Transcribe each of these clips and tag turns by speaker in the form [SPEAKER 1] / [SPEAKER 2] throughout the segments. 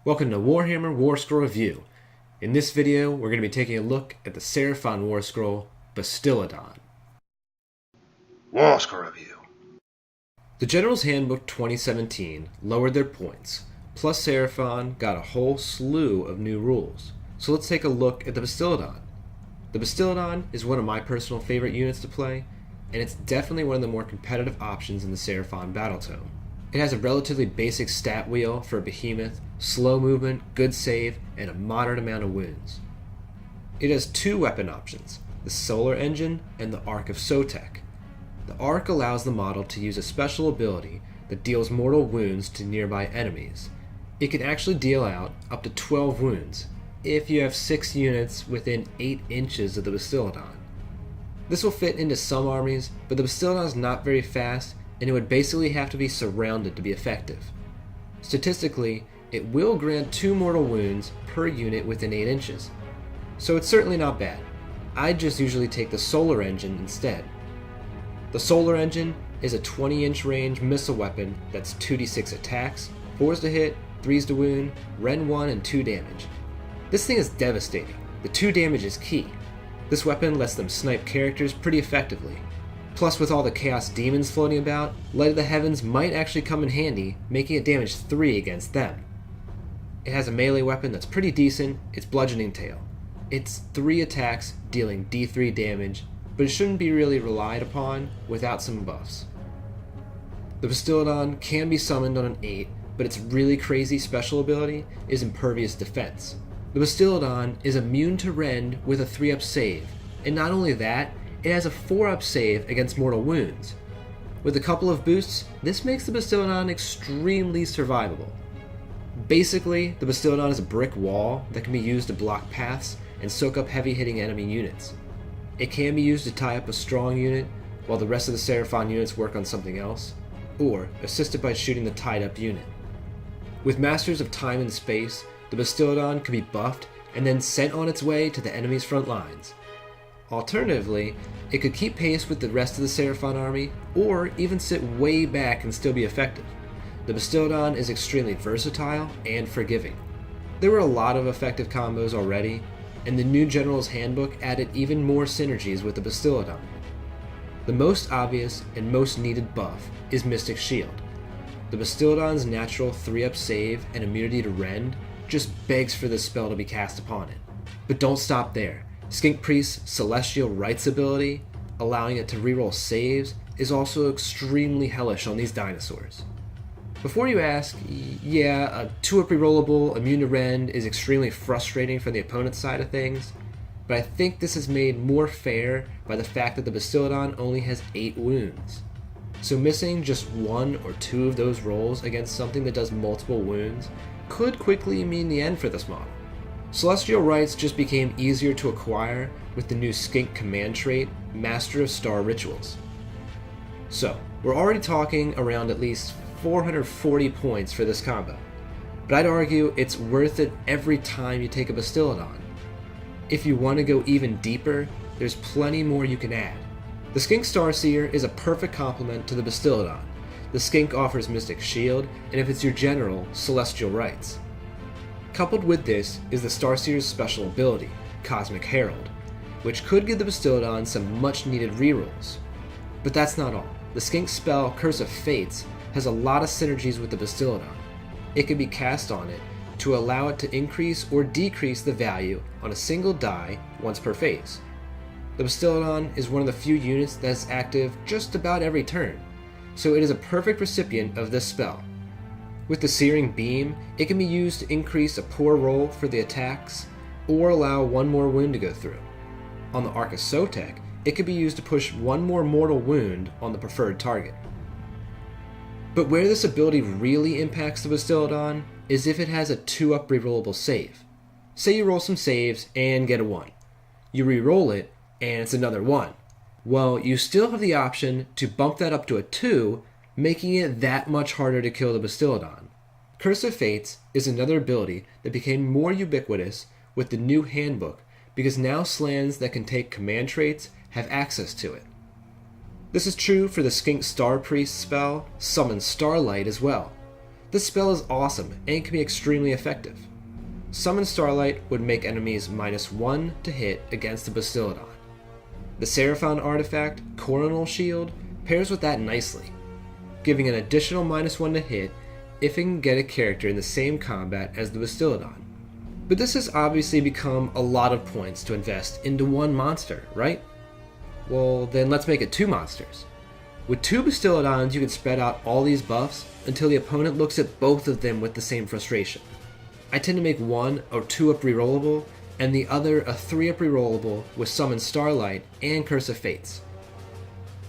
[SPEAKER 1] Welcome to Warhammer Warscroll Review. In this video, we're going to be taking a look at the Seraphon Warscroll, Bastiladon.
[SPEAKER 2] Warscroll Review.
[SPEAKER 1] The General's Handbook 2017 lowered their points, plus Seraphon got a whole slew of new rules. So let's take a look at the Bastiladon. The Bastiladon is one of my personal favorite units to play, and it's definitely one of the more competitive options in the Seraphon battletome. It has a relatively basic stat wheel for a behemoth, slow movement, good save, and a moderate amount of wounds. It has two weapon options, the Solar Engine and the Arc of Sotek. The Arc allows the model to use a special ability that deals mortal wounds to nearby enemies. It can actually deal out up to 12 wounds, if you have 6 units within 8 inches of the Bastiladon. This will fit into some armies, but the Bastiladon is not very fast, and it would basically have to be surrounded to be effective. Statistically, it will grant 2 mortal wounds per unit within 8 inches, so it's certainly not bad. I'd just usually take the Solar Engine instead. The Solar Engine is a 20-inch range missile weapon that's 2d6 attacks, 4s to hit, 3s to wound, Ren 1 and 2 damage. This thing is devastating. The 2 damage is key. This weapon lets them snipe characters pretty effectively. Plus, with all the Chaos Demons floating about, Light of the Heavens might actually come in handy, making it damage 3 against them. It has a melee weapon that's pretty decent, it's Bludgeoning Tail. It's 3 attacks, dealing d3 damage, but it shouldn't be really relied upon without some buffs. The Bastiladon can be summoned on an 8, but its really crazy special ability is Impervious Defense. The Bastiladon is immune to rend with a 3-up save, and not only that, it has a 4-up save against mortal wounds. With a couple of boosts, this makes the Bastiladon extremely survivable. Basically, the Bastiladon is a brick wall that can be used to block paths and soak up heavy-hitting enemy units. It can be used to tie up a strong unit, while the rest of the Seraphon units work on something else, or assisted by shooting the tied-up unit. With Masters of Time and Space, the Bastiladon can be buffed and then sent on its way to the enemy's front lines. Alternatively, it could keep pace with the rest of the Seraphon army, or even sit way back and still be effective. The Bastiladon is extremely versatile and forgiving. There were a lot of effective combos already, and the new General's Handbook added even more synergies with the Bastiladon. The most obvious and most needed buff is Mystic Shield. The Bastiladon's natural 3-up save and immunity to rend just begs for this spell to be cast upon it. But don't stop there. Skink Priest's Celestial Rites ability, allowing it to reroll saves, is also extremely hellish on these dinosaurs. Before you ask, yeah, a 2-up rerollable immune to rend is extremely frustrating from the opponent's side of things, but I think this is made more fair by the fact that the Bastiladon only has 8 wounds. So missing just 1 or 2 of those rolls against something that does multiple wounds could quickly mean the end for this model. Celestial Rites just became easier to acquire with the new Skink command trait, Master of Star Rituals. So, we're already talking around at least 440 points for this combo, but I'd argue it's worth it every time you take a Bastiladon. If you want to go even deeper, there's plenty more you can add. The Skink Starseer is a perfect complement to the Bastiladon. The Skink offers Mystic Shield, and if it's your general, Celestial Rites. Coupled with this is the Starseer's special ability, Cosmic Herald, which could give the Bastiladon some much needed rerolls. But that's not all. The Skink spell Curse of Fates has a lot of synergies with the Bastiladon. It can be cast on it to allow it to increase or decrease the value on a single die once per phase. The Bastiladon is one of the few units that is active just about every turn, so it is a perfect recipient of this spell. With the Searing Beam, it can be used to increase a poor roll for the attacks, or allow 1 more wound to go through. On the Arc of Sotek, it can be used to push 1 more mortal wound on the preferred target. But where this ability really impacts the Bastiladon is if it has a 2-up rerollable save. Say you roll some saves and get a 1. You reroll it, and it's another 1. Well, you still have the option to bump that up to a 2, making it that much harder to kill the Bastiladon. Curse of Fates is another ability that became more ubiquitous with the new handbook because now Slans that can take command traits have access to it. This is true for the Skink Star Priest spell, Summon Starlight as well. This spell is awesome and can be extremely effective. Summon Starlight would make enemies -1 to hit against the Bastiladon. The Seraphon artifact, Coronal Shield, pairs with that nicely, giving an additional -1 to hit if it can get a character in the same combat as the Bastiladon. But this has obviously become a lot of points to invest into one monster, right? Well, then let's make it 2 monsters. With 2 Bastiladons, you can spread out all these buffs until the opponent looks at both of them with the same frustration. I tend to make one a 2-up rerollable, and the other a 3-up rerollable with Summon Starlight and Curse of Fates.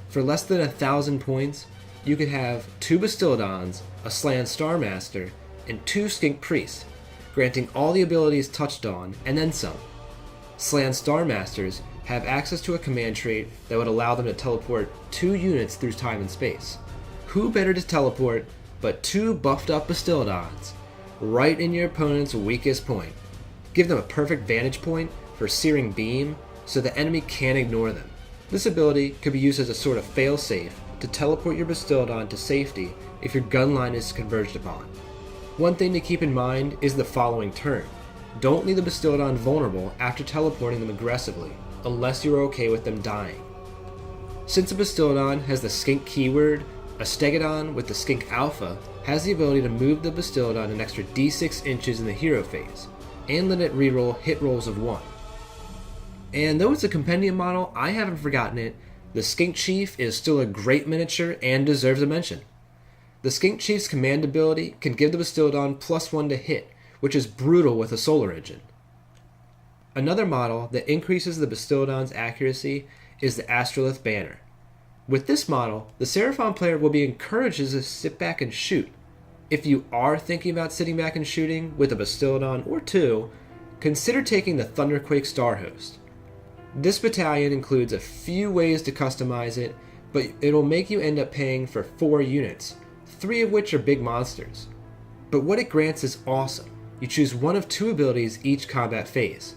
[SPEAKER 1] For less than 1,000 points, you could have 2 Bastiladons, a Slan Starmaster, and 2 Skink Priests, granting all the abilities touched on, and then some. Slan Starmasters have access to a command trait that would allow them to teleport 2 units through time and space. Who better to teleport but 2 buffed up Bastiladons, right in your opponent's weakest point? Give them a perfect vantage point for Searing Beam so the enemy can't ignore them. This ability could be used as a sort of fail-safe to teleport your Bastiladon to safety if your gun line is converged upon. One thing to keep in mind is the following turn. Don't leave the Bastiladon vulnerable after teleporting them aggressively, unless you're okay with them dying. Since a Bastiladon has the Skink keyword, a Stegodon with the Skink Alpha has the ability to move the Bastiladon an extra d6 inches in the hero phase, and let it reroll hit rolls of 1. And though it's a compendium model, I haven't forgotten it. The Skink Chief is still a great miniature and deserves a mention. The Skink Chief's command ability can give the Bastiladon +1 to hit, which is brutal with a solar engine. Another model that increases the Bastiladon's accuracy is the Astrolith Banner. With this model, the Seraphon player will be encouraged to sit back and shoot. If you are thinking about sitting back and shooting with a Bastiladon or 2, consider taking the Thunderquake Starhost. This battalion includes a few ways to customize it, but it'll make you end up paying for 4 units, 3 of which are big monsters. But what it grants is awesome. You choose one of 2 abilities each combat phase.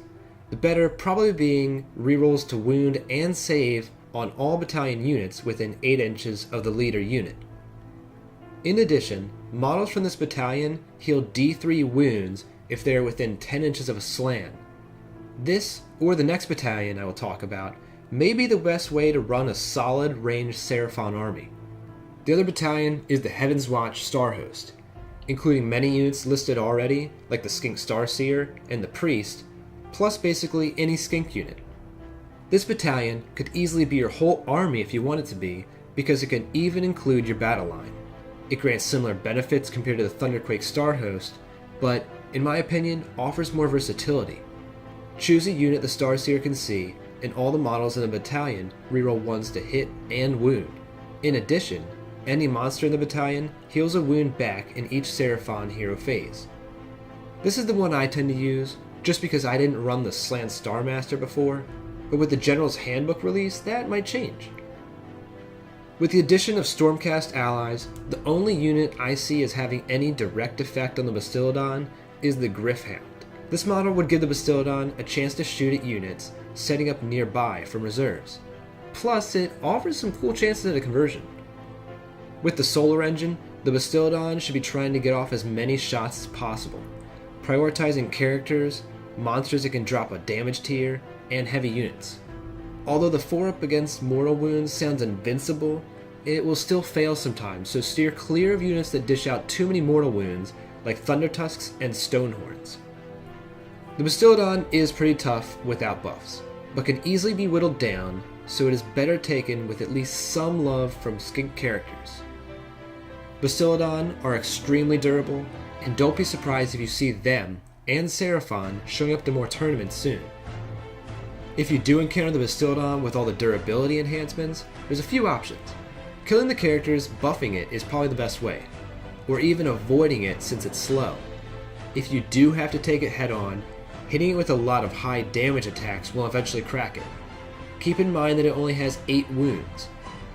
[SPEAKER 1] The better probably being rerolls to wound and save on all battalion units within 8 inches of the leader unit. In addition, models from this battalion heal D3 wounds if they are within 10 inches of a Slan. This, or the next battalion I will talk about, may be the best way to run a solid ranged Seraphon army. The other battalion is the Heaven's Watch Starhost, including many units listed already, like the Skink Starseer and the Priest, plus basically any Skink unit. This battalion could easily be your whole army if you want it to be, because it can even include your battle line. It grants similar benefits compared to the Thunderquake Starhost, but, in my opinion, offers more versatility. Choose a unit the Starseer can see, and all the models in the battalion reroll 1s to hit and wound. In addition, any monster in the battalion heals a wound back in each Seraphon hero phase. This is the one I tend to use, just because I didn't run the Slan Starmaster before, but with the General's Handbook release, that might change. With the addition of Stormcast allies, the only unit I see as having any direct effect on the Bastiladon is the Gryph-hound. This model would give the Bastiladon a chance to shoot at units setting up nearby from reserves. Plus, it offers some cool chances at a conversion. With the solar engine, the Bastiladon should be trying to get off as many shots as possible, prioritizing characters, monsters that can drop a damage tier, and heavy units. Although the 4-up against mortal wounds sounds invincible, it will still fail sometimes, so steer clear of units that dish out too many mortal wounds, like Thunder Tusks and Stonehorns. The Bastiladon is pretty tough without buffs, but can easily be whittled down, so it is better taken with at least some love from Skink characters. Bastiladon are extremely durable, and don't be surprised if you see them and Seraphon showing up to more tournaments soon. If you do encounter the Bastiladon with all the durability enhancements, there's a few options. Killing the characters, buffing it is probably the best way, or even avoiding it since it's slow. If you do have to take it head on, hitting it with a lot of high damage attacks will eventually crack it. Keep in mind that it only has 8 wounds,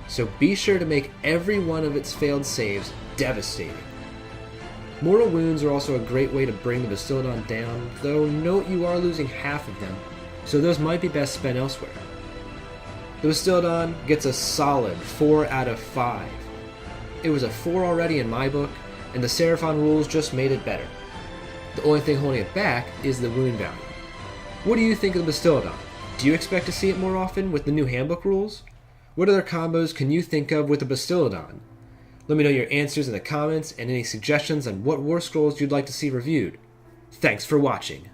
[SPEAKER 1] so be sure to make every one of its failed saves devastating. Mortal wounds are also a great way to bring the Bastiladon down, though note you are losing half of them, so those might be best spent elsewhere. The Bastiladon gets a solid 4 out of 5. It was a 4 already in my book, and the Seraphon rules just made it better. The only thing holding it back is the wound value. What do you think of the Bastiladon? Do you expect to see it more often with the new Handbook rules? What other combos can you think of with the Bastiladon? Let me know your answers in the comments and any suggestions on what Warscrolls you'd like to see reviewed. Thanks for watching.